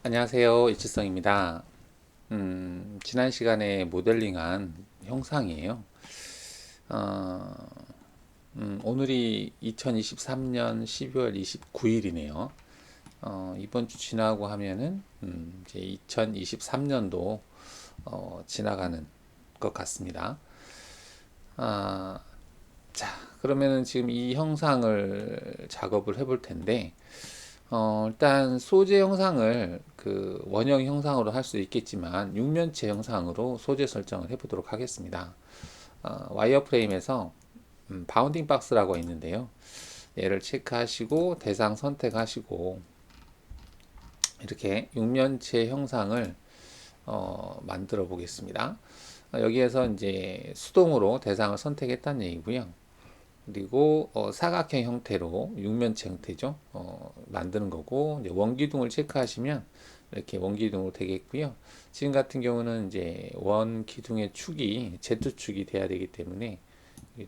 안녕하세요. 이치성입니다. 지난 시간에 모델링한 형상이에요. 어, 오늘이 2023년 12월 29일이네요. 이번 주 지나고 하면은 이제 2023년도 지나가는 것 같습니다. 아, 자, 그러면은 지금 이 형상을 작업을 해볼 텐데, 일단 소재 형상을 그 원형 형상으로 할 수 있겠지만 육면체 형상으로 소재 설정을 해보도록 하겠습니다. 와이어 프레임에서 바운딩 박스라고 있는데요. 얘를 체크하시고 대상 선택하시고 이렇게 육면체 형상을 만들어 보겠습니다. 여기에서 이제 수동으로 대상을 선택했다는 얘기고요. 그리고 사각형 형태로 육면체 형태죠. 만드는 거고 이제 원기둥을 체크하시면 이렇게 원기둥으로 되겠고요. 지금 같은 경우는 이제 원기둥의 축이 Z축이 돼야 되기 때문에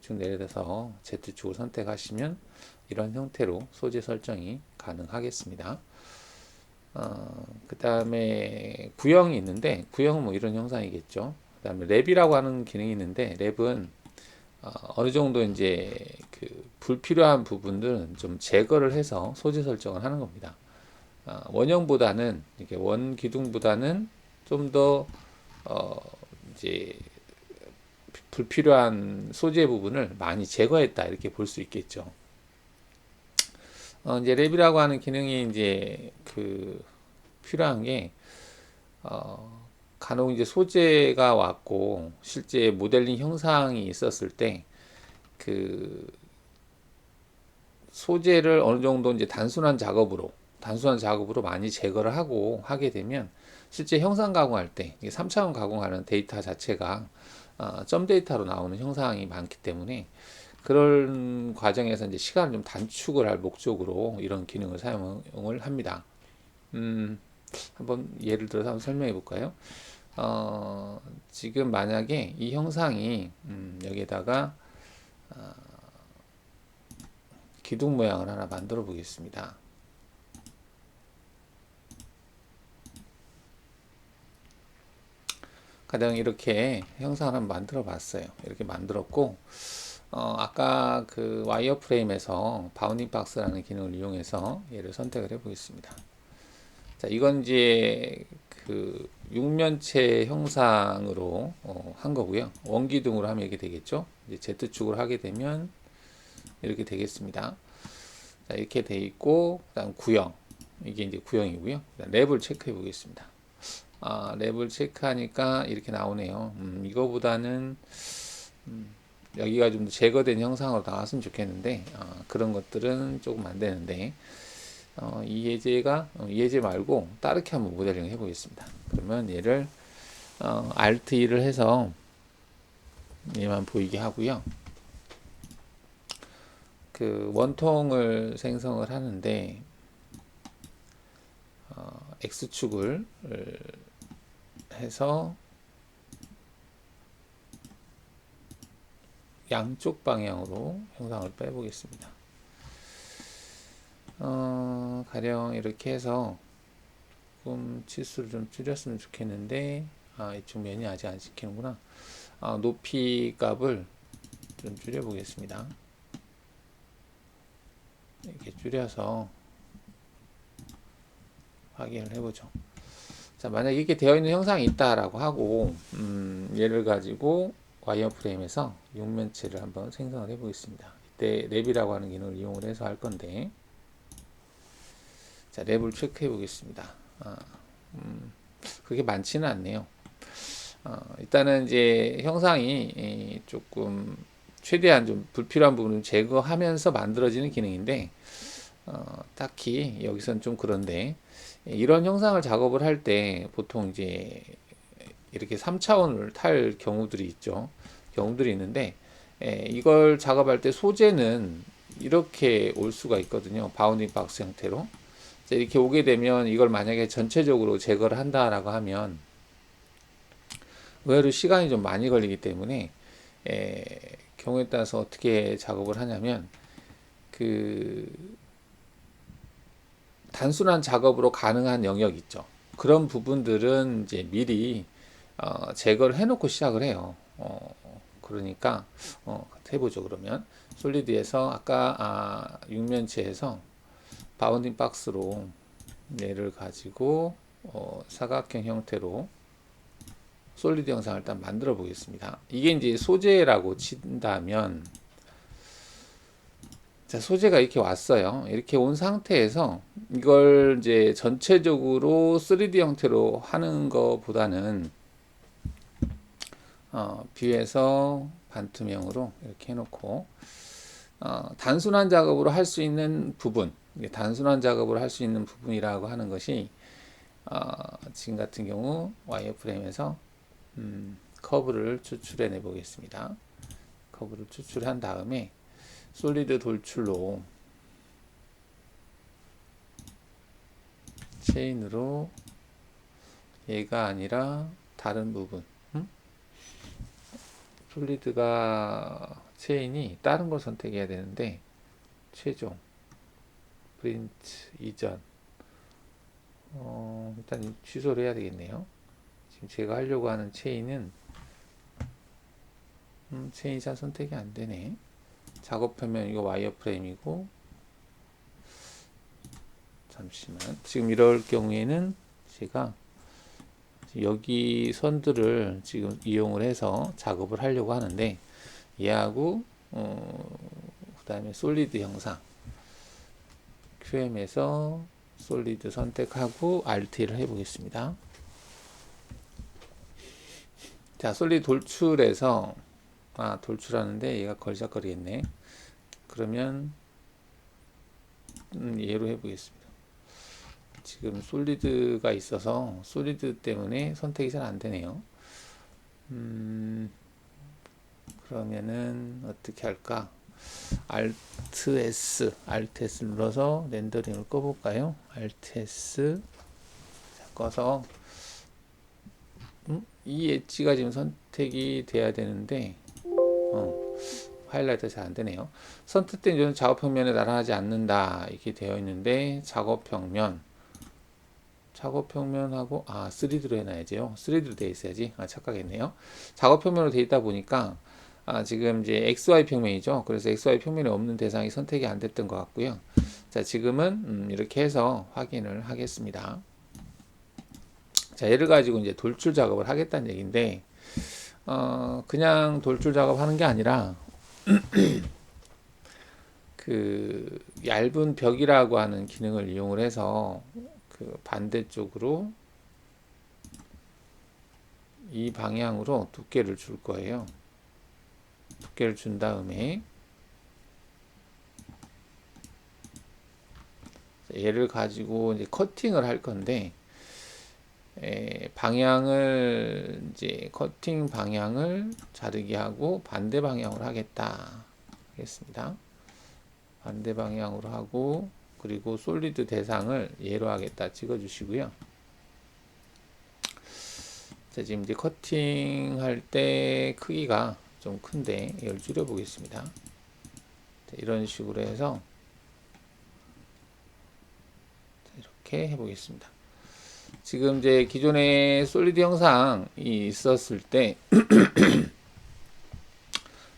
쭉 내려서 Z축을 선택하시면 이런 형태로 소재 설정이 가능하겠습니다. 그 다음에 구형이 있는데 구형은 뭐 이런 형상이겠죠. 그 다음에 랩이라고 하는 기능이 있는데 랩은 어느 정도 이제 그 불필요한 부분들은 좀 제거를 해서 소재 설정을 하는 겁니다. 원형보다는 이렇게 원 기둥보다는 좀 더 이제 불필요한 소재 부분을 많이 제거했다 이렇게 볼 수 있겠죠. 이제 랩이라고 하는 기능이 이제 그 필요한 게 간혹 이제 소재가 왔고 실제 모델링 형상이 있었을 때 그 소재를 어느 정도 이제 단순한 작업으로 많이 제거를 하고 하게 되면 실제 형상 가공할 때 3차원 가공하는 데이터 자체가 점 데이터로 나오는 형상이 많기 때문에 그런 과정에서 이제 시간을 좀 단축을 할 목적으로 이런 기능을 사용을 합니다. 한번 예를 들어서 한번 설명해 볼까요? 지금 만약에 이 형상이 여기에다가 기둥 모양을 하나 만들어 보겠습니다. 가령 이렇게 형상을 한번 만들어 봤어요. 이렇게 만들었고, 아까 그 와이어 프레임에서 바운딩 박스라는 기능을 이용해서 얘를 선택을 해 보겠습니다. 자, 이건 이제 그 육면체 형상으로 한 거고요. 원기둥으로 하면 이렇게 되겠죠. 이제 Z축으로 하게 되면 이렇게 되겠습니다. 자, 이렇게 돼 있고, 그다음 구형. 이게 이제 구형이고요. 랩을 체크해 보겠습니다. 랩을 체크하니까 이렇게 나오네요. 이거보다는 여기가 좀 제거된 형상으로 나왔으면 좋겠는데 그런 것들은 조금 안 되는데 이 예제 말고 다르게 한번 모델링 해보겠습니다. 그러면 얘를 Alt 2를 해서 얘만 보이게 하고요. 그 원통을 생성을 하는데 X축을 해서 양쪽 방향으로 형상을 빼보겠습니다. 가령 이렇게 해서 조금 치수를 좀 줄였으면 좋겠는데 이쪽 면이 아직 안 찍히는구나. 높이 값을 좀 줄여보겠습니다. 이렇게 줄여서 확인을 해보죠. 자, 만약 이렇게 되어 있는 형상이 있다라고 하고 얘를 가지고 와이어 프레임에서 육면체를 한번 생성을 해보겠습니다. 이때 랩이라고 하는 기능을 이용을 해서 할 건데, 자, 랩을 체크해 보겠습니다. 그게 많지는 않네요. 일단은 이제 형상이 조금 최대한 좀 불필요한 부분을 제거하면서 만들어지는 기능인데 딱히 여기선 좀 그런데 이런 형상을 작업을 할 때 보통 이제 이렇게 3차원을 탈 경우들이 있죠. 경우들이 있는데 이걸 작업할 때 소재는 이렇게 올 수가 있거든요. 바운딩 박스 형태로. 이렇게 오게 되면 이걸 만약에 전체적으로 제거를 한다라고 하면 의외로 시간이 좀 많이 걸리기 때문에 경우에 따라서 어떻게 작업을 하냐면 그 단순한 작업으로 가능한 영역 있죠. 그런 부분들은 이제 미리 제거를 해놓고 시작을 해요. 그러니까 해보죠. 그러면 솔리드에서 아까 육면체에서 바운딩 박스로 얘를 가지고 사각형 형태로 솔리드 영상을 일단 만들어 보겠습니다. 이게 이제 소재라고 친다면, 자, 소재가 이렇게 왔어요. 이렇게 온 상태에서 이걸 이제 전체적으로 3D 형태로 하는 것보다는 뷰에서 반투명으로 이렇게 해놓고 단순한 작업으로 할 수 있는 부분, 단순한 작업으로 할 수 있는 부분이라고 하는 것이 지금 같은 경우 와이어프레임에서 커브를 추출해 보겠습니다. 커브를 추출한 다음에 솔리드 돌출로 체인으로 얘가 아니라 다른 부분, 솔리드가 체인이 다른 걸 선택해야 되는데 최종 프린트 이전 일단 취소를 해야 되겠네요. 지금 제가 하려고 하는 체인은 체인이 잘 선택이 안 되네. 작업하면 이거 와이어프레임이고, 잠시만. 지금 이럴 경우에는 제가 여기 선들을 지금 이용을 해서 작업을 하려고 하는데, 얘하고 그 다음에 솔리드 형상 QM에서 솔리드 선택하고 RT를 해보겠습니다. 자, 솔리드 돌출해서 돌출하는데 얘가 걸작거리겠네. 그러면 얘로 해보겠습니다. 지금 솔리드가 있어서 솔리드 때문에 선택이 잘 안되네요. 그러면은 어떻게 할까? Alt S 눌러서 렌더링을 꺼볼까요? Alt S 꺼서 이 엣지가 지금 선택이 돼야 되는데 하이라이터 잘 안되네요. 선택된 작업평면에 나타나지 않는다 이렇게 되어 있는데, 작업평면하고 3D로 해놔야죠. 3D로 되어 있어야지. 착각했네요. 작업평면으로 되어 있다 보니까 지금 이제 XY 평면이죠. 그래서 XY 평면에 없는 대상이 선택이 안 됐던 것 같고요. 자, 지금은 이렇게 해서 확인을 하겠습니다. 자, 얘를 가지고 이제 돌출 작업을 하겠다는 얘기인데, 그냥 돌출 작업하는 게 아니라 그 얇은 벽이라고 하는 기능을 이용을 해서 그 반대쪽으로 이 방향으로 두께를 줄 거예요. 두께를 준 다음에 얘를 가지고 이제 커팅을 할 건데, 방향을 이제 커팅 방향을 자르게 하고 반대 방향으로 하겠습니다. 반대 방향으로 하고, 그리고 솔리드 대상을 얘로 하겠다 찍어 주시고요. 자, 지금 이제 커팅 할 때 크기가 좀 큰데 이걸 줄여 보겠습니다. 이런 식으로 해서 이렇게 해 보겠습니다. 지금 이제 기존에 솔리드 영상이 있었을 때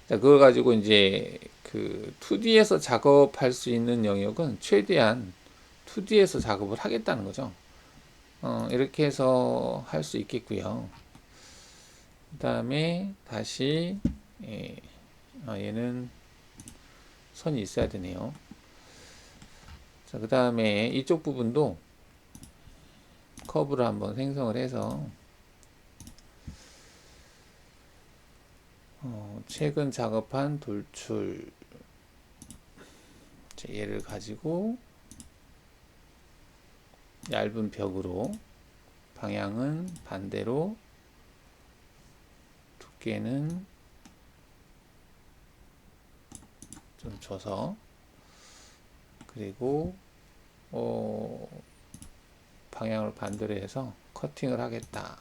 자, 그걸 가지고 이제 그 2D에서 작업할 수 있는 영역은 최대한 2D에서 작업을 하겠다는 거죠. 이렇게 해서 할 수 있겠고요. 그 다음에 다시 얘는 선이 있어야 되네요. 자, 그 다음에 이쪽 부분도 커브를 한번 생성을 해서 최근 작업한 돌출 얘를 가지고 얇은 벽으로 방향은 반대로 두께는 좀 줘서, 그리고 방향을 반대로 해서 커팅을 하겠다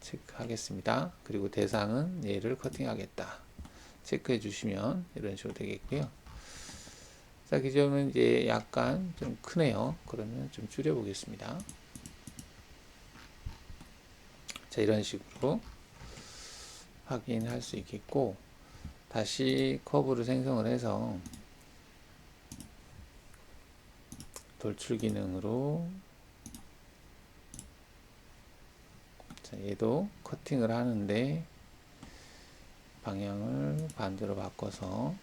체크하겠습니다. 그리고 대상은 얘를 커팅하겠다 체크해 주시면 이런 식으로 되겠고요. 자, 그 점은 이제 약간 좀 크네요. 그러면 좀 줄여 보겠습니다. 자, 이런 식으로 확인할 수 있겠고, 다시 커브를 생성을 해서 돌출 기능으로, 자, 얘도 커팅을 하는데 방향을 반대로 바꿔서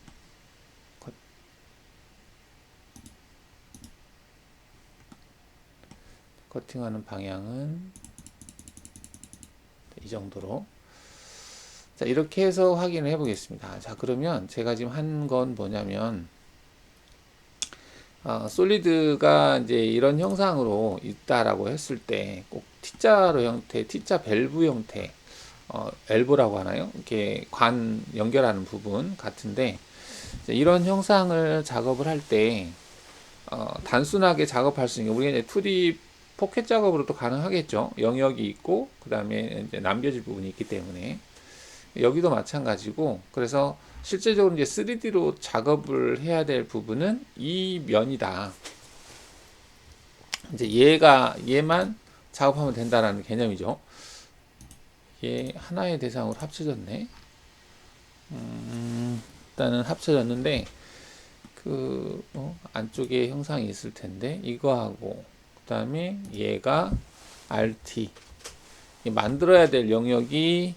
커팅하는 방향은 이 정도로. 자, 이렇게 해서 확인을 해 보겠습니다. 자, 그러면 제가 지금 한 건 뭐냐면, 솔리드가 이제 이런 형상으로 있다라고 했을 때 꼭 T자로 형태, T자 밸브 형태, 엘보라고 하나요? 이렇게 관 연결하는 부분 같은데, 이런 형상을 작업을 할 때 단순하게 작업할 수 있는 게, 우리가 이제 2D 포켓 작업으로도 가능하겠죠. 영역이 있고 그 다음에 이제 남겨질 부분이 있기 때문에 여기도 마찬가지고, 그래서 실제적으로 이제 3D로 작업을 해야 될 부분은 이 면이다. 이제 얘만 작업하면 된다라는 개념이죠. 얘 하나의 대상으로 합쳐졌네. 일단은 합쳐졌는데 안쪽에 형상이 있을 텐데, 이거하고 그 다음에 얘가 RT, 만들어야 될 영역이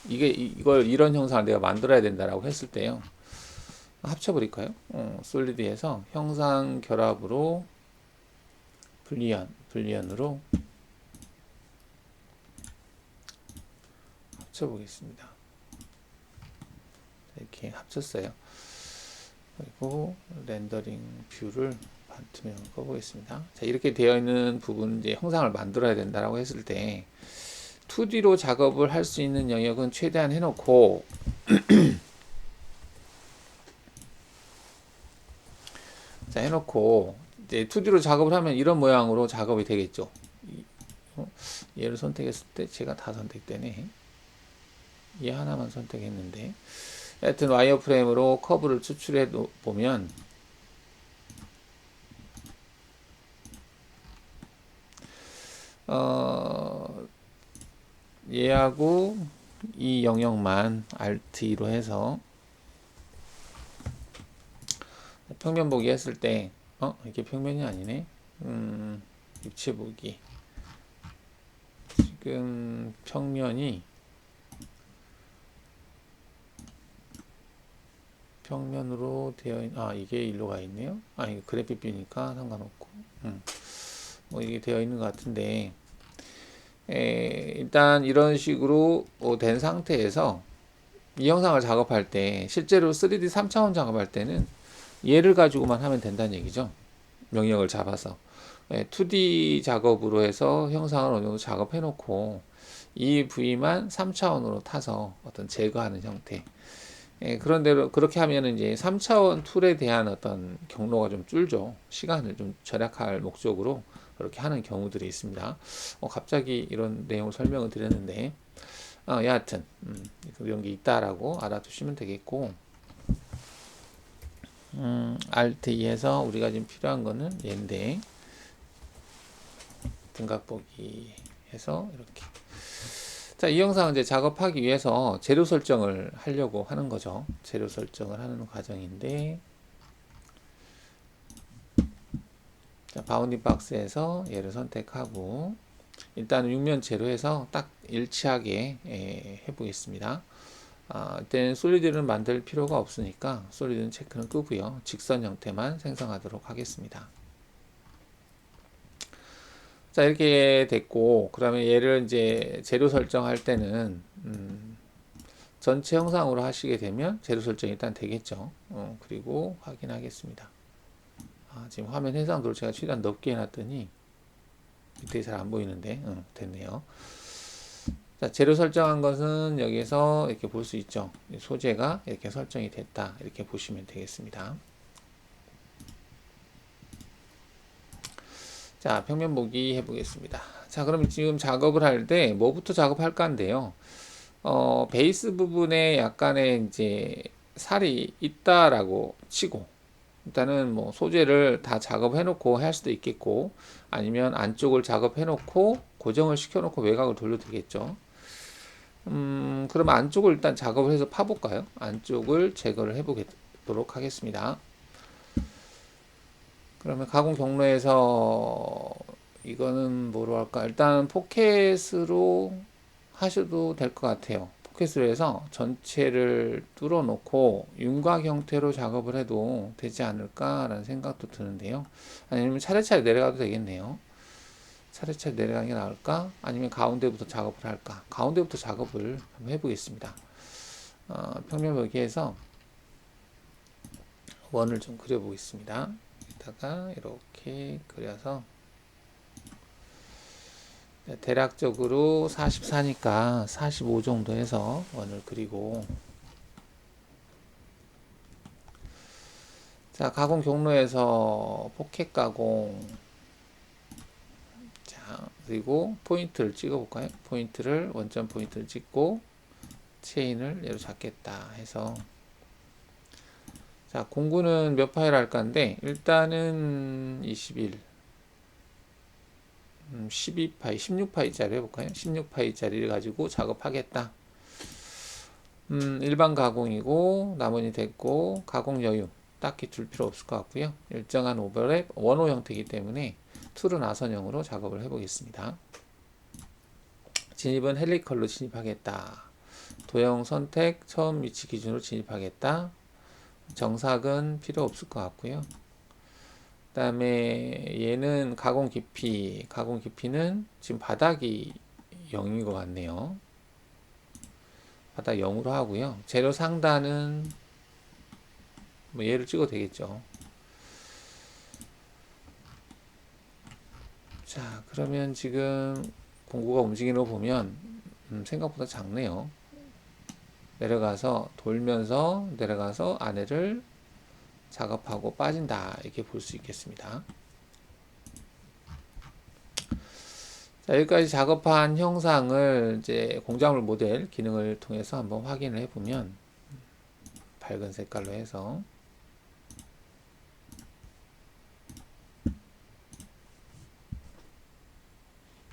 이걸 이런 형상을 내가 만들어야 된다라고 했을 때요, 합쳐버릴까요? 솔리드에서 형상 결합으로 불리언으로 합쳐보겠습니다. 이렇게 합쳤어요. 그리고 렌더링 뷰를 반투명을 꺼보겠습니다. 자, 이렇게 되어 있는 부분, 이제 형상을 만들어야 된다라고 했을 때 2D로 작업을 할 수 있는 영역은 최대한 해놓고 자, 해놓고 이제 2D로 작업을 하면 이런 모양으로 작업이 되겠죠. 얘를 선택했을 때 제가 다 선택되네. 얘 하나만 선택했는데, 하여튼 와이어프레임으로 커브를 추출해 보면 얘하고 이 영역만 RT로 해서 평면 보기 했을 때 이게 평면이 아니네. 입체 보기, 지금 평면으로 되어 이게 일로 가 있네요. 이거 그래픽 뷰니까 상관없고, 뭐 이게 되어 있는 것 같은데, 일단 이런 식으로 된 상태에서 이 영상을 작업할 때, 실제로 3D 3차원 작업할 때는 얘를 가지고만 하면 된다는 얘기죠. 영역을 잡아서 2D 작업으로 해서 형상을 어느 정도 작업해 놓고 이 부위만 3차원으로 타서 어떤 제거하는 형태. 그런대로 그렇게 하면은 이제 3차원 툴에 대한 어떤 경로가 좀 줄죠. 시간을 좀 절약할 목적으로 그렇게 하는 경우들이 있습니다. 갑자기 이런 내용을 설명을 드렸는데, 여하튼 이런 게 있다라고 알아두시면 되겠고, Alt E에서 우리가 지금 필요한 거는 얘인데, 등각 보기 해서 이렇게. 자, 이 영상은 이제 작업하기 위해서 재료 설정을 하려고 하는 거죠. 재료 설정을 하는 과정인데, 자, 바운딩 박스에서 얘를 선택하고, 일단 육면 재료에서 딱 일치하게 해보겠습니다. 이때는 솔리드를 만들 필요가 없으니까 솔리드는 체크는 끄고요. 직선 형태만 생성하도록 하겠습니다. 자, 이렇게 됐고, 그러면 얘를 이제 재료 설정할 때는 전체 형상으로 하시게 되면 재료 설정이 일단 되겠죠. 그리고 확인하겠습니다. 지금 화면 해상도를 제가 최대한 높게 해놨더니 밑에 잘 안 보이는데 됐네요. 자, 재료 설정한 것은 여기에서 이렇게 볼 수 있죠. 소재가 이렇게 설정이 됐다, 이렇게 보시면 되겠습니다. 자, 평면 보기 해보겠습니다. 자, 그럼 지금 작업을 할 때 뭐부터 작업할까인데요. 베이스 부분에 약간의 이제 살이 있다라고 치고, 일단은 뭐 소재를 다 작업해 놓고 할 수도 있겠고, 아니면 안쪽을 작업해 놓고 그 고정을 시켜놓고 외곽을 돌려드리겠죠. 그럼 안쪽을 일단 작업을 해서 파볼까요? 안쪽을 제거를 해보도록 하겠습니다. 그러면 가공 경로에서 이거는 뭐로 할까? 일단 포켓으로 하셔도 될 것 같아요. 포켓으로 해서 전체를 뚫어 놓고 윤곽 형태로 작업을 해도 되지 않을까라는 생각도 드는데요. 아니면 차례차례 내려가도 되겠네요. 차례차례 내려가는 게 나을까? 아니면 가운데부터 작업을 할까? 가운데부터 작업을 한번 해보겠습니다. 평면 여기에서 원을 좀 그려보겠습니다. 여기다가 이렇게 그려서 대략적으로 44니까 45 정도 해서 원을 그리고, 자, 가공 경로에서 포켓 가공, 자, 그리고 포인트를 찍어 볼까요? 포인트를, 원점 포인트를 찍고 체인을 얘로 잡겠다 해서, 자, 공구는 몇 파일 할까인데 일단은 21, 12파이, 16파이짜리 해볼까요? 16파이짜리를 가지고 작업하겠다. 일반 가공이고 나머지 됐고, 가공 여유 딱히 둘 필요 없을 것 같고요. 일정한 오버랩 원호 형태이기 때문에 툴은 나선형으로 작업을 해보겠습니다. 진입은 헬리컬로 진입하겠다. 도형 선택 처음 위치 기준으로 진입하겠다. 정삭은 필요 없을 것 같고요. 그 다음에 얘는 가공 깊이는 지금 바닥이 0인 것 같네요. 바닥 0으로 하고요. 재료 상단은 뭐 얘를 찍어도 되겠죠. 자, 그러면 지금 공구가 움직이는 거 보면 생각보다 작네요. 내려가서 돌면서 내려가서 안에를 작업하고 빠진다, 이렇게 볼 수 있겠습니다. 자, 여기까지 작업한 형상을 이제 공작물 모델 기능을 통해서 한번 확인을 해보면, 밝은 색깔로 해서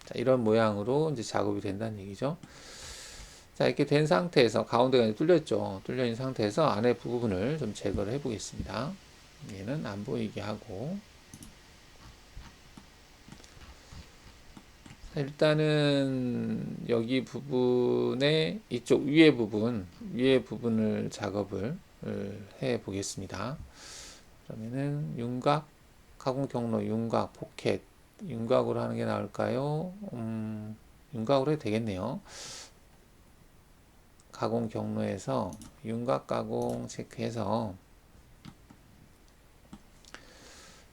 자, 이런 모양으로 이제 작업이 된다는 얘기죠. 자, 이렇게 된 상태에서 가운데가 뚫렸죠. 뚫려 있는 상태에서 안에 부분을 좀 제거를 해 보겠습니다. 얘는 안 보이게 하고, 자, 일단은 여기 부분에 이쪽 위에 부분을 작업을 해 보겠습니다. 그러면은 윤곽, 가공 경로 윤곽, 포켓 윤곽으로 하는 게 나을까요? 윤곽으로 해도 되겠네요. 가공 경로에서 윤곽 가공 체크해서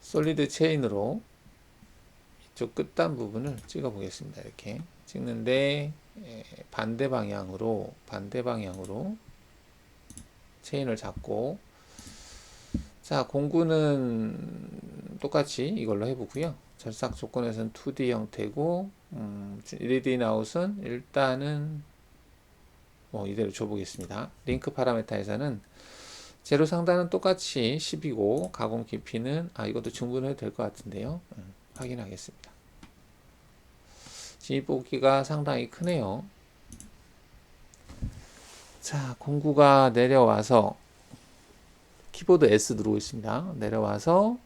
솔리드 체인으로 이쪽 끝단 부분을 찍어 보겠습니다. 이렇게 찍는데 반대 방향으로 체인을 잡고, 자, 공구는 똑같이 이걸로 해보고요. 절삭 조건에서는 2D 형태고, 3D 나웃은 일단은 뭐 이대로 줘보겠습니다. 링크 파라메타에서는 재료 상단은 똑같이 10이고 가공 깊이는 이것도 충분해도 될 것 같은데요. 확인하겠습니다. 진입보기가 상당히 크네요. 자, 공구가 내려와서 키보드 S 누르고 있습니다. 내려와서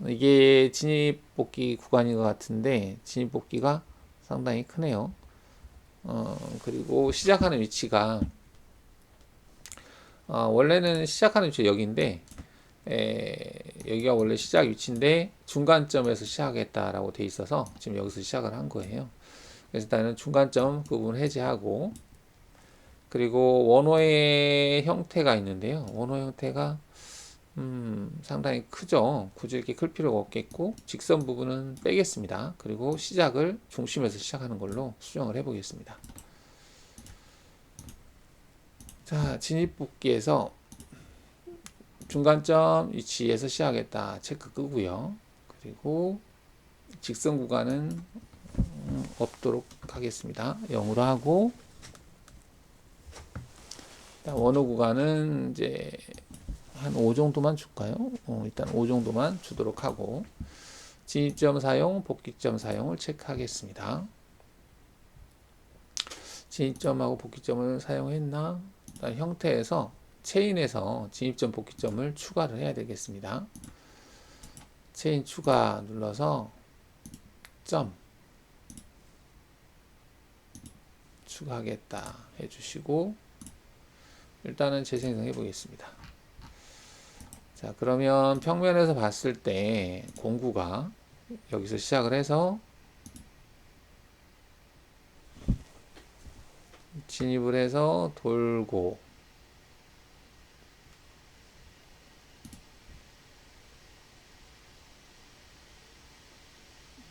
이게 진입복귀 구간인 것 같은데 진입복귀가 상당히 크네요. 그리고 시작하는 위치가 원래는 시작하는 위치가 여기인데, 여기가 원래 시작 위치인데 중간점에서 시작했다라고 돼 있어서 지금 여기서 시작을 한 거예요. 그래서 일단은 중간점 부분 해제하고, 그리고 원호의 형태가 있는데요. 원호 형태가 상당히 크죠. 굳이 이렇게 클 필요가 없겠고, 직선 부분은 빼겠습니다. 그리고 시작을 중심에서 시작하는 걸로 수정을 해 보겠습니다. 자, 진입복귀에서 중간점 위치에서 시작했다 체크 끄고요. 그리고 직선 구간은 없도록 하겠습니다. 0으로 하고, 원호 구간은 이제 한 5 정도만 줄까요? 일단 5 정도만 주도록 하고, 진입점 사용, 복귀점 사용을 체크하겠습니다. 진입점하고 복귀점을 사용했나? 일단 형태에서 체인에서 진입점 복귀점을 추가를 해야 되겠습니다. 체인 추가 눌러서 점 추가하겠다 해주시고 일단은 재생성해 보겠습니다. 자, 그러면 평면에서 봤을 때 공구가 여기서 시작을 해서 진입을 해서 돌고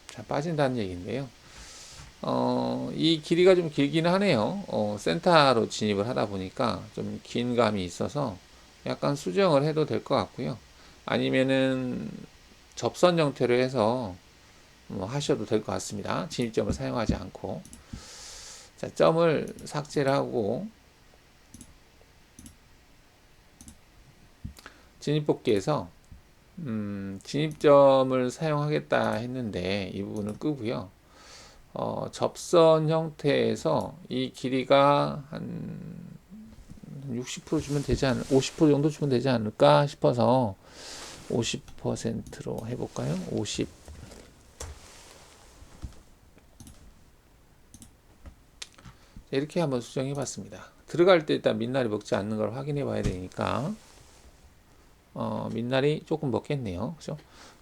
자, 빠진다는 얘기인데요. 이 길이가 좀 길긴 하네요. 센터로 진입을 하다 보니까 좀 긴 감이 있어서 약간 수정을 해도 될 것 같고요. 아니면은 접선 형태로 해서 뭐 하셔도 될 것 같습니다. 진입점을 사용하지 않고. 자, 점을 삭제를 하고 진입복귀에서 진입점을 사용하겠다 했는데 이 부분을 끄고요. 접선 형태에서 이 길이가 한 60% 주면 되지 않을, 50% 정도 주면 되지 않을까 싶어서 50%로 해볼까요? 50. 이렇게 한번 수정해 봤습니다. 들어갈 때 일단 민날이 먹지 않는 걸 확인해 봐야 되니까 민날이 조금 먹겠네요. 그죠?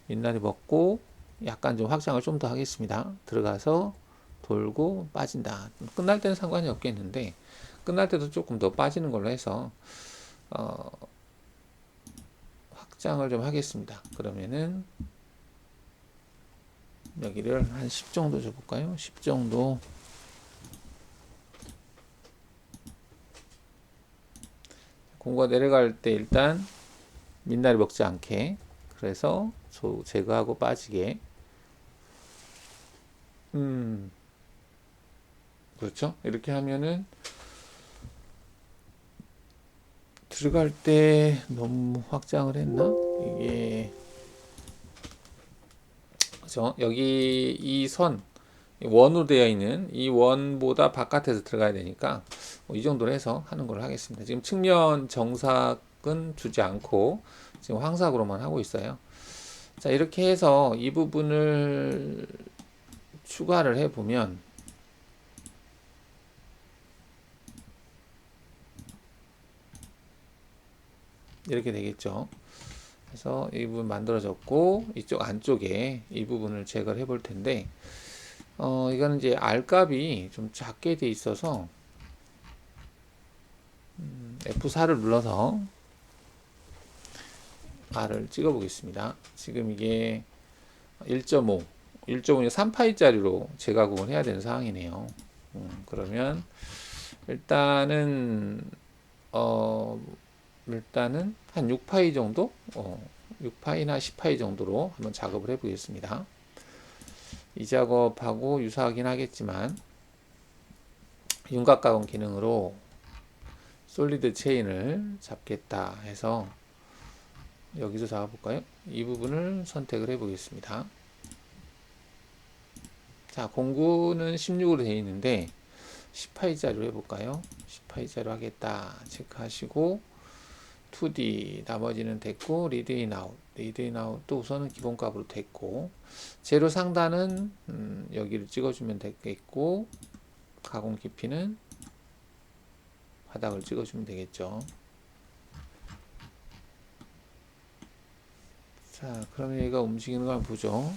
민날이 먹고 약간 좀 확장을 좀 더 하겠습니다. 들어가서 돌고 빠진다. 끝날 때는 상관이 없겠는데 끝날 때도 조금 더 빠지는 걸로 해서 확장을 좀 하겠습니다. 그러면은 여기를 한 10 정도 줘볼까요? 10 정도. 공구가 내려갈 때 일단 민날이 먹지 않게 그래서 제거하고 빠지게 그렇죠? 이렇게 하면은 들어갈 때 너무 확장을 했나? 이게 그죠? 여기 이 선 원으로 되어 있는 이 원보다 바깥에서 들어가야 되니까 뭐이 정도로 해서 하는 걸로 하겠습니다. 지금 측면 정삭은 주지 않고 지금 황삭으로만 하고 있어요. 자, 이렇게 해서 이 부분을 추가를 해 보면 이렇게 되겠죠. 그래서 이 부분 만들어졌고 이쪽 안쪽에 이 부분을 제거를 해 볼 텐데 이거는 이제 R값이 좀 작게 돼 있어서 F4를 눌러서 R을 찍어 보겠습니다. 지금 이게 1.5 3파이짜리로 재가공을 해야 되는 상황이네요. 그러면 일단은 일단은 한 6파이 정도 6파이나 10파이 정도로 한번 작업을 해 보겠습니다. 이 작업하고 유사하긴 하겠지만 윤곽 가공 기능으로 솔리드 체인을 잡겠다 해서 여기서 잡아볼까요? 이 부분을 선택을 해 보겠습니다. 자, 공구는 16으로 되어 있는데 10파이짜리로 해볼까요? 10파이짜리로 하겠다 체크하시고 2D 나머지는 됐고 리드인 아웃도 우선은 기본값으로 됐고 재료 상단은 여기를 찍어주면 되겠고 가공 깊이는 바닥을 찍어주면 되겠죠. 자, 그러면 얘가 움직이는 걸 보죠.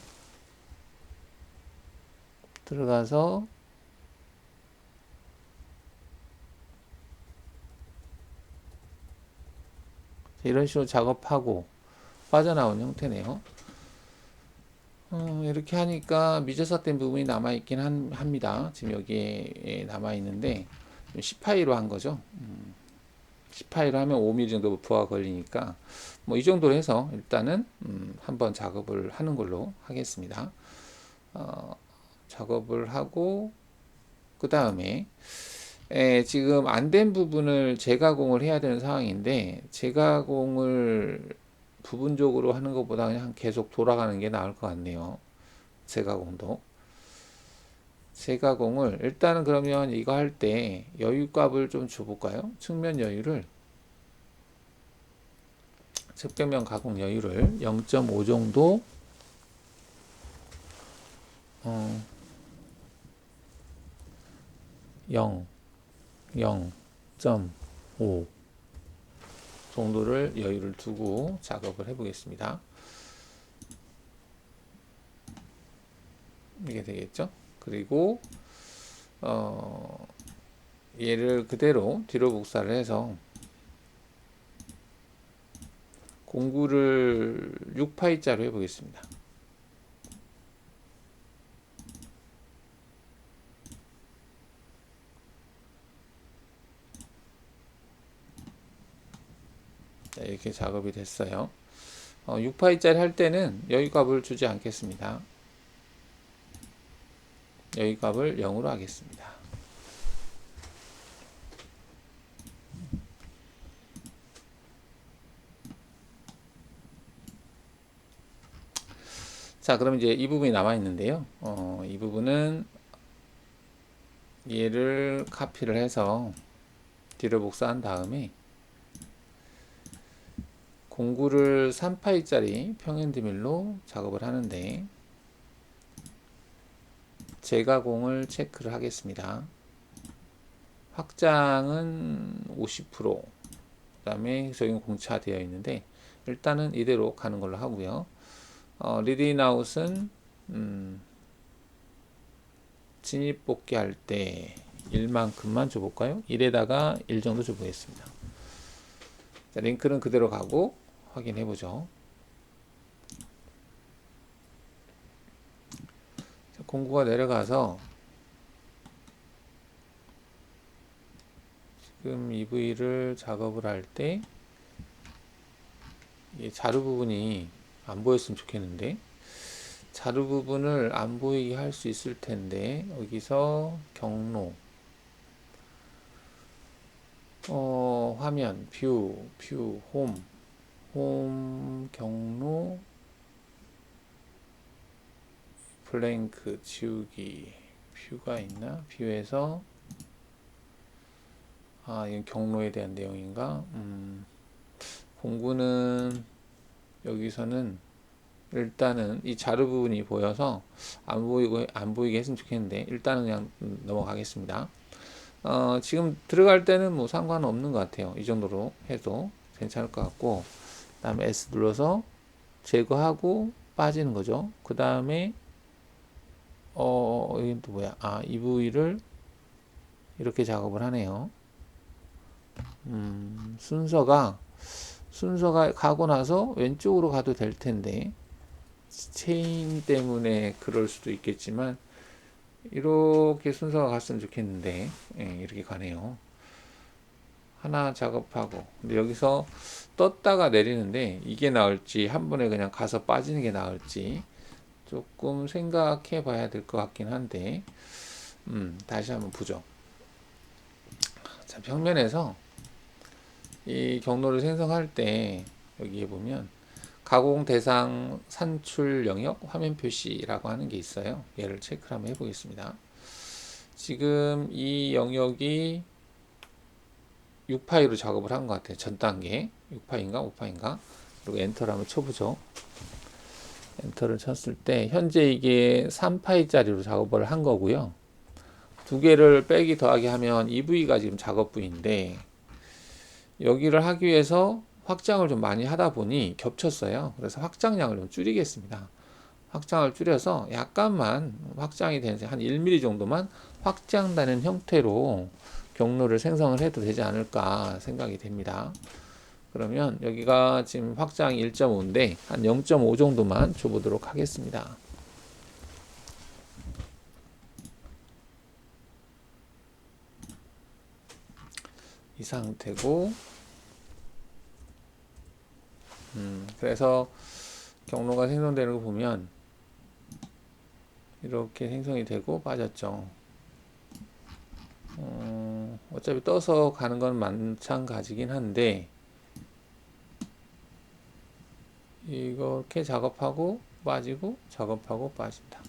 들어가서 이런 식으로 작업하고 빠져나온 형태네요. 이렇게 하니까 미저서된 부분이 남아있긴 합니다. 지금 여기에 남아있는데 10파이로 한 거죠. 10파이로 하면 5mm 정도 부하가 걸리니까 뭐 이 정도로 해서 일단은 한번 작업을 하는 걸로 하겠습니다. 작업을 하고 그 다음에 지금 안 된 부분을 재가공을 해야 되는 상황인데 재가공을 부분적으로 하는 것보다 그냥 계속 돌아가는 게 나을 것 같네요. 재가공도 제가공을 일단은 그러면 이거 할 때 여유값을 좀 줘볼까요? 측면 여유를 측벽면 가공 여유를 0.5 정도 0, 0.5 정도를 여유를 두고 작업을 해 보겠습니다. 이게 되겠죠? 그리고 얘를 그대로 뒤로 복사를 해서 공구를 6파이자로 해 보겠습니다. 자, 이렇게 작업이 됐어요. 6파이짜리 할 때는 여유값을 주지 않겠습니다. 여유값을 0으로 하겠습니다. 자, 그럼 이제 이 부분이 남아 있는데요. 이 부분은 얘를 카피를 해서 뒤로 복사한 다음에 공구를 3파이짜리 평행드밀로 작업을 하는데 제가공을 체크를 하겠습니다. 확장은 50%, 그 다음에 저희는 공차되어 있는데 일단은 이대로 가는 걸로 하고요. 리드인아웃은 진입 복귀 할 때 1만큼만 줘볼까요? 1에다가 1 정도 줘보겠습니다. 자, 링크는 그대로 가고 확인해 보죠. 공구가 내려가서 지금 EV를 작업을 할 때 자루 부분이 안 보였으면 좋겠는데 자루 부분을 안 보이게 할 수 있을 텐데 여기서 경로 화면 뷰 홈 경로 블랭크 지우기 뷰가 있나? 뷰에서 이건 경로에 대한 내용인가? 공구는 여기서는 일단은 이 자료 부분이 보여서 안 보이게 했으면 좋겠는데 일단은 그냥 넘어가겠습니다. 지금 들어갈 때는 뭐 상관은 없는 것 같아요. 이 정도로 해도 괜찮을 것 같고, 그 다음에 S 눌러서 제거하고 빠지는 거죠. 그 다음에 이게 또 뭐야? 이 부위를 이렇게 작업을 하네요. 순서가 가고 나서 왼쪽으로 가도 될 텐데 체인 때문에 그럴 수도 있겠지만 이렇게 순서가 갔으면 좋겠는데 이렇게 가네요. 하나 작업하고 근데 여기서 떴다가 내리는데 이게 나을지 한 번에 그냥 가서 빠지는 게 나을지 조금 생각해 봐야 될 것 같긴 한데 다시 한번 보죠. 자, 평면에서 이 경로를 생성할 때 여기에 보면 가공 대상 산출 영역 화면 표시라고 하는 게 있어요. 얘를 체크를 한번 해보겠습니다. 지금 이 영역이 6파이로 작업을 한 것 같아요. 전 단계 6파인가 5파인가 그리고 엔터를 한번 쳐보죠. 엔터를 쳤을 때 현재 이게 3파이짜리로 작업을 한 거고요. 두 개를 빼기 더하기 하면 EV가 지금 작업 부위인데 여기를 하기 위해서 확장을 좀 많이 하다 보니 겹쳤어요. 그래서 확장량을 좀 줄이겠습니다. 확장을 줄여서 약간만 확장이 되는 한 1mm 정도만 확장되는 형태로 경로를 생성을 해도 되지 않을까 생각이 됩니다. 그러면 여기가 지금 확장이 1.5인데 한 0.5 정도만 줘보도록 하겠습니다. 이 상태고 그래서 경로가 생성되는 거 보면 이렇게 생성이 되고 빠졌죠. 어차피 떠서 가는 건 마찬가지긴 한데 이렇게 작업하고 빠지고 작업하고 빠진다.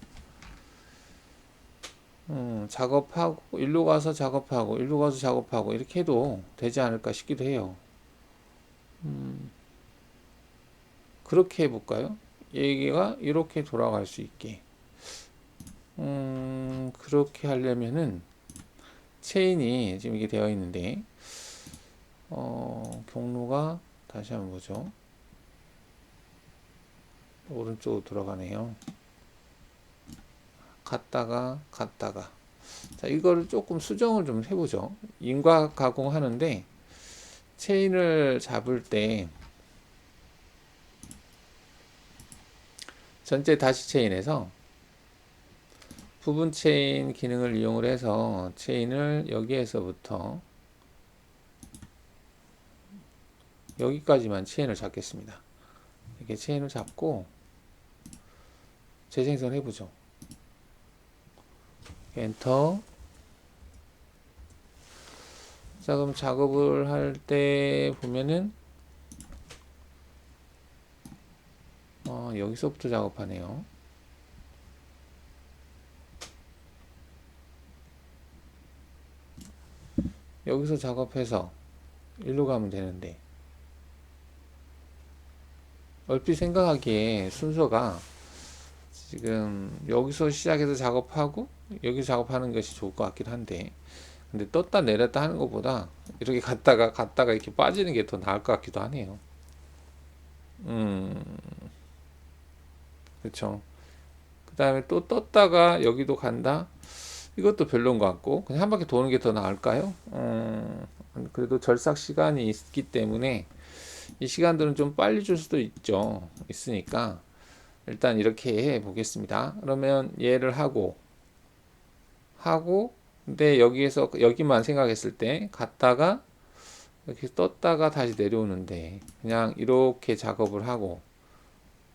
작업하고 일로 가서 작업하고 일로 가서 작업하고 이렇게 해도 되지 않을까 싶기도 해요. 그렇게 해볼까요? 얘기가 이렇게 돌아갈 수 있게. 그렇게 하려면은 체인이 지금 이게 되어 있는데 경로가 다시 한번 보죠. 오른쪽으로 돌아가네요. 갔다가 자, 이거를 조금 수정을 좀 해보죠. 인과 가공하는데 체인을 잡을 때 전체 다시 체인에서 부분 체인 기능을 이용을 해서 체인을 여기에서부터 여기까지만 체인을 잡겠습니다. 이렇게 체인을 잡고 재생성을 해보죠. 엔터. 자, 그럼 작업을 할 때 보면은 여기서부터 작업하네요. 여기서 작업해서 일로 가면 되는데 얼핏 생각하기에 순서가 지금 여기서 시작해서 작업하고 여기서 작업하는 것이 좋을 것 같긴 한데 근데 떴다 내렸다 하는 것보다 이렇게 갔다가 이렇게 빠지는 게 더 나을 것 같기도 하네요. 그렇죠. 그 다음에 또 떴다가 여기도 간다. 이것도 별론 것 같고 그냥 한 바퀴 도는 게 더 나을까요? 그래도 절삭 시간이 있기 때문에 이 시간들은 좀 빨리 줄 수도 있으니까 일단 이렇게 해 보겠습니다. 그러면 얘를 하고 근데 여기에서 여기만 생각했을 때 갔다가 이렇게 떴다가 다시 내려오는데 그냥 이렇게 작업을 하고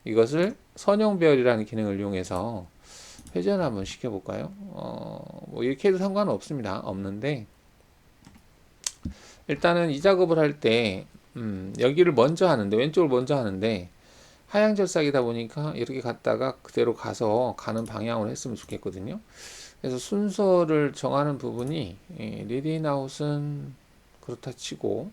이것을 선형 배열이라는 기능을 이용해서 회전 한번 시켜볼까요? 뭐 이렇게 해도 상관은 없는데 일단은 이 작업을 할 때 여기를 먼저 하는데 왼쪽을 먼저 하는데 하향 절삭이다 보니까 이렇게 갔다가 그대로 가는 방향으로 했으면 좋겠거든요. 그래서 순서를 정하는 부분이 리딩아웃은 그렇다 치고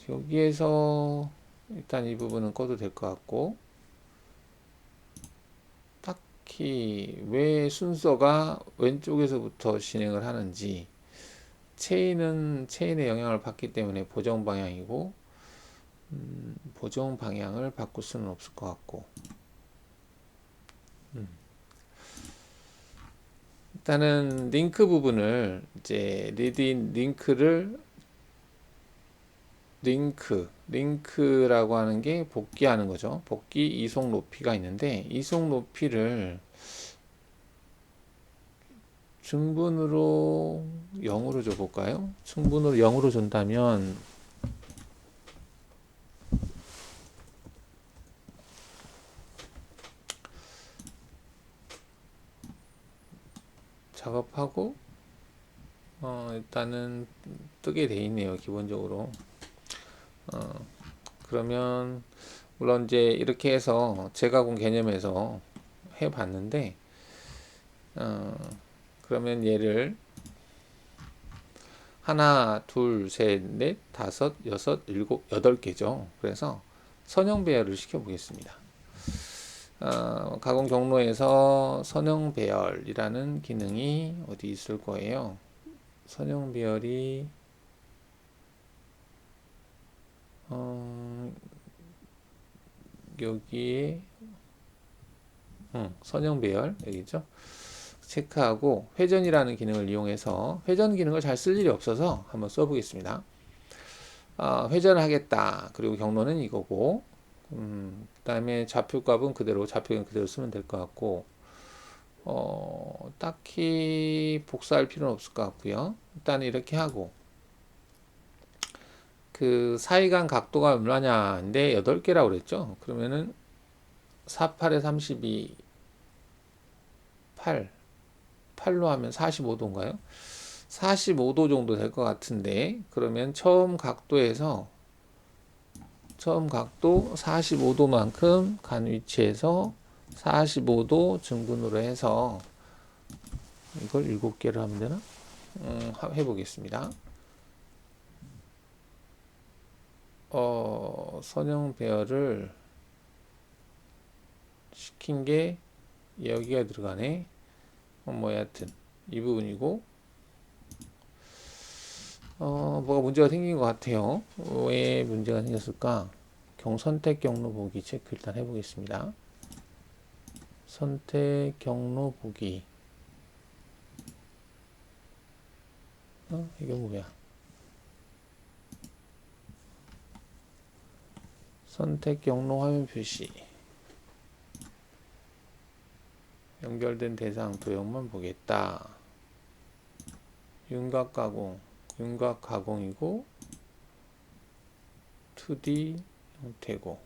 여기에서 일단 이 부분은 꺼도 될 것 같고 딱히 왜 순서가 왼쪽에서부터 진행을 하는지 체인의 영향을 받기 때문에 보정 방향이고 보정 방향을 바꿀 수는 없을 것 같고 일단은 링크 부분을 이제 링크라고 하는 게 복귀하는 거죠. 복귀 이속 높이가 있는데 이속 높이를 중분으로 0으로 줘볼까요? 중분으로 0으로 준다면 작업하고 일단은 뜨게 돼 있네요. 기본적으로 그러면 물론 이제 이렇게 해서 재가공 개념에서 해봤는데 그러면 얘를 하나, 둘, 셋, 넷, 다섯, 여섯, 일곱, 여덟 개죠. 그래서 선형 배열을 시켜보겠습니다. 가공 경로에서 선형 배열이라는 기능이 어디 있을 거예요. 선형 배열이 여기에 선형 배열 여기죠. 체크하고 회전이라는 기능을 이용해서 회전 기능을 잘 쓸 일이 없어서 한번 써보겠습니다. 회전을 하겠다. 그리고 경로는 이거고 그 다음에 좌표값은 좌표는 그대로 쓰면 될 것 같고 딱히 복사할 필요는 없을 것 같고요. 일단 이렇게 하고 그 사이간 각도가 얼마냐인데 8개라고 그랬죠. 그러면은 48에 32 8로 하면 45도인가요? 45도 정도 될 것 같은데 그러면 처음 각도 45도만큼 간 위치에서 45도 증분으로 해서 이걸 7개를 하면 되나? 해보겠습니다. 선형 배열을 시킨 게 여기가 들어가네. 뭐 여하튼 이 부분이고, 뭐가 문제가 생긴 것 같아요. 왜 문제가 생겼을까? 선택 경로 보기 체크 일단 해보겠습니다. 선택 경로 보기. 이게 뭐야? 선택 경로 화면 표시. 연결된 대상 도형만 보겠다. 윤곽 가공. 윤곽 가공이고 2D 형태고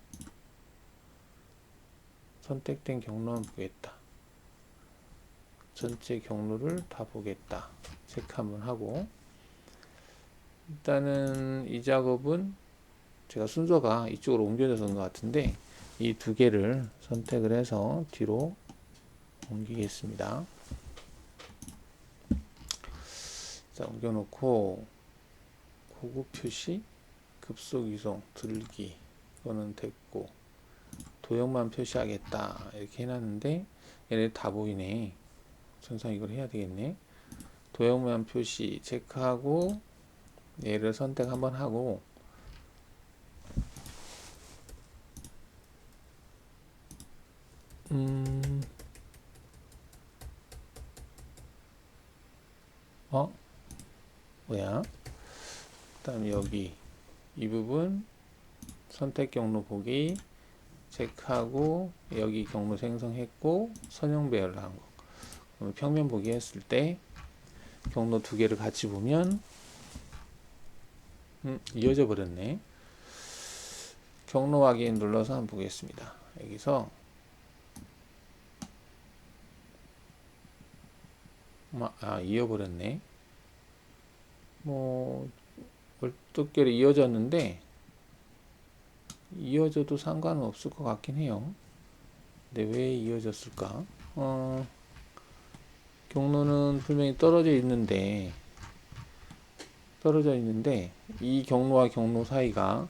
선택된 경로만 보겠다. 전체 경로를 다 보겠다. 체크 한번 하고, 일단은 이 작업은 제가 순서가 이쪽으로 옮겨져서 온 것 같은데 이 두 개를 선택을 해서 뒤로 옮기겠습니다. 자, 옮겨놓고 고급 표시, 급속 이송, 들기 이거는 됐고, 도형만 표시하겠다 이렇게 해놨는데 얘네 다 보이네. 전상 이걸 해야 되겠네. 도형만 표시 체크하고 얘를 선택 한번 하고, 뭐야? 그다음 여기 이 부분 선택 경로 보기 체크하고 여기 경로 생성했고 선형 배열을 한 거. 그러면 평면 보기 했을 때 경로 두 개를 같이 보면 이어져 버렸네. 경로 확인 눌러서 한번 보겠습니다. 여기서 이어버렸네. 뭐 얼떨결에 이어졌는데 이어져도 상관은 없을 것 같긴 해요. 근데 왜 이어졌을까? 경로는 분명히 떨어져 있는데 이 경로와 경로 사이가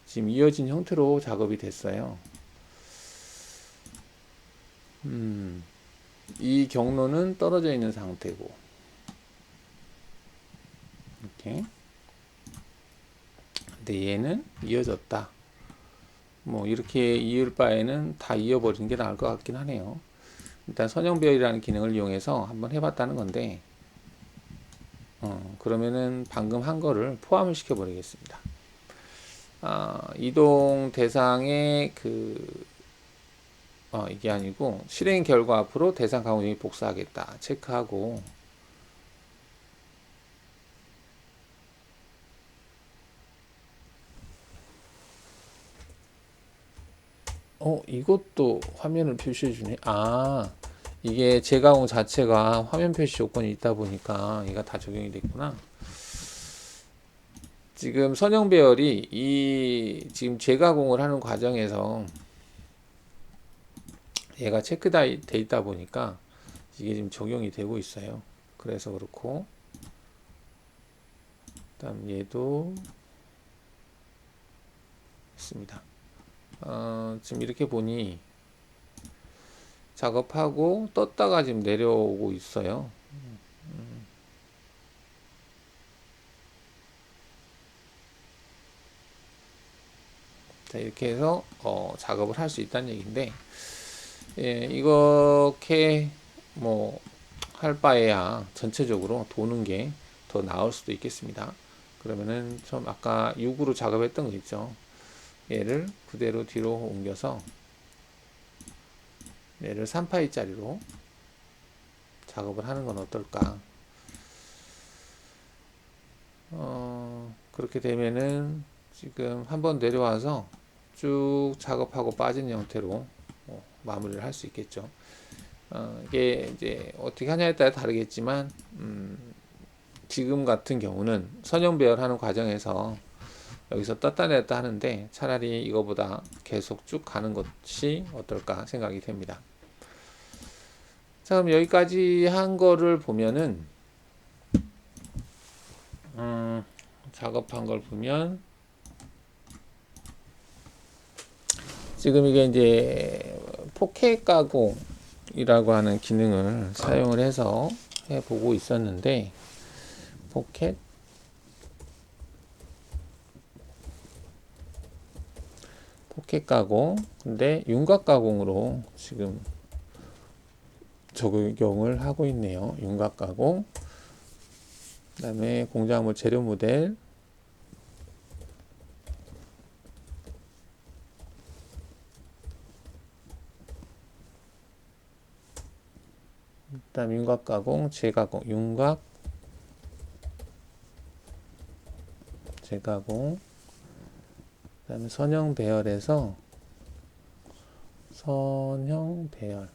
지금 이어진 형태로 작업이 됐어요. 이 경로는 떨어져 있는 상태고 이렇게. 근데 얘는 이어졌다. 뭐 이렇게 이을 바에는 다 이어버리는 게 나을 것 같긴 하네요. 일단 선형 배열이라는 기능을 이용해서 한번 해봤다는 건데, 그러면은 방금 한 거를 포함을 시켜 버리겠습니다. 이동 대상의 이게 아니고 실행 결과 앞으로 대상 가공형이 복사하겠다 체크하고, 이것도 화면을 표시해 주네. 이게 재가공 자체가 화면 표시 조건이 있다 보니까 얘가 다 적용이 됐구나. 지금 선형 배열이 지금 재가공을 하는 과정에서 얘가 체크돼 있다 보니까 이게 지금 적용이 되고 있어요. 그래서 그렇고, 그다음 얘도 있습니다. 지금 이렇게 보니 작업하고 떴다가 지금 내려오고 있어요. 자, 이렇게 해서 작업을 할 수 있다는 얘기인데, 예, 이렇게 뭐 할 바에야 전체적으로 도는 게 더 나을 수도 있겠습니다. 그러면은 좀 아까 6으로 작업했던 거 있죠. 얘를 그대로 뒤로 옮겨서 얘를 3파이짜리로 작업을 하는 건 어떨까? 그렇게 되면은 지금 한번 내려와서 쭉 작업하고 빠진 형태로 마무리를 할 수 있겠죠. 이게 이제 어떻게 하냐에 따라 다르겠지만, 지금 같은 경우는 선형 배열하는 과정에서 여기서 떴다 내렸다 하는데 차라리 이거보다 계속 쭉 가는 것이 어떨까 생각이 됩니다. 자, 그럼 여기까지 한 거를 보면은, 작업한 걸 보면, 지금 이게 이제 포켓 가공이라고 하는 기능을 사용을 해서 해보고 있었는데, 포켓 가공, 근데 윤곽 가공으로 지금 적용을 하고 있네요. 윤곽 가공, 그 다음에 공작물 재료 모델, 그 다음 윤곽 가공, 재가공, 윤곽 재가공, 그 다음에 선형 배열에서 선형 배열,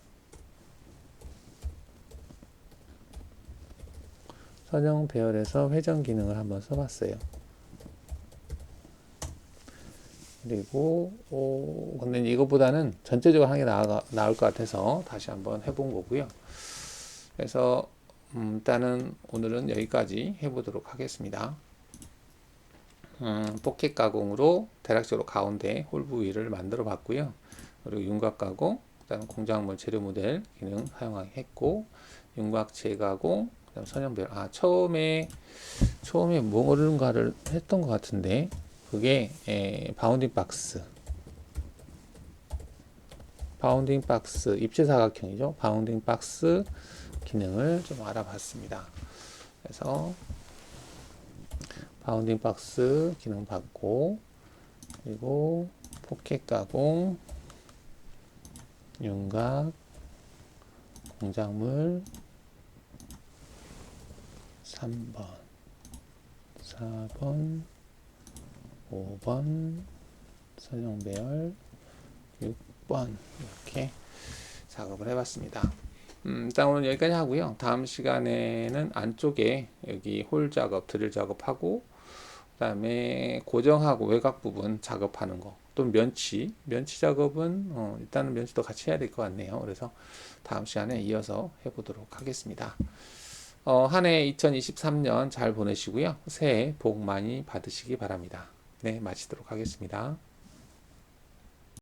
선형 배열에서 회전 기능을 한번 써봤어요. 그리고 근데 이거보다는 전체적으로 하는 게 나을 것 같아서 다시 한번 해본 거고요. 그래서 일단은 오늘은 여기까지 해보도록 하겠습니다. 포켓 가공으로 대략적으로 가운데 홀 부위를 만들어 봤고요. 그리고 윤곽 가공, 그다음 공작물 재료 모델 기능 사용했고, 윤곽 재가공, 그다음 선형별. 처음에 뭔가를 했던 것 같은데, 그게 바운딩 박스 입체 사각형이죠. 바운딩 박스 기능을 좀 알아봤습니다. 그래서 바운딩 박스 기능 받고, 그리고 포켓 가공, 윤곽, 공작물 3번, 4번, 5번, 선형 배열 6번 이렇게 작업을 해봤습니다. 일단 오늘 여기까지 하고요. 다음 시간에는 안쪽에 여기 홀 작업, 드릴 작업하고, 그 다음에 고정하고 외곽 부분 작업하는 거, 또 면치 작업은 일단은 면치도 같이 해야 될 것 같네요. 그래서 다음 시간에 이어서 해보도록 하겠습니다. 한 해 2023년 잘 보내시고요. 새해 복 많이 받으시기 바랍니다. 네, 마치도록 하겠습니다.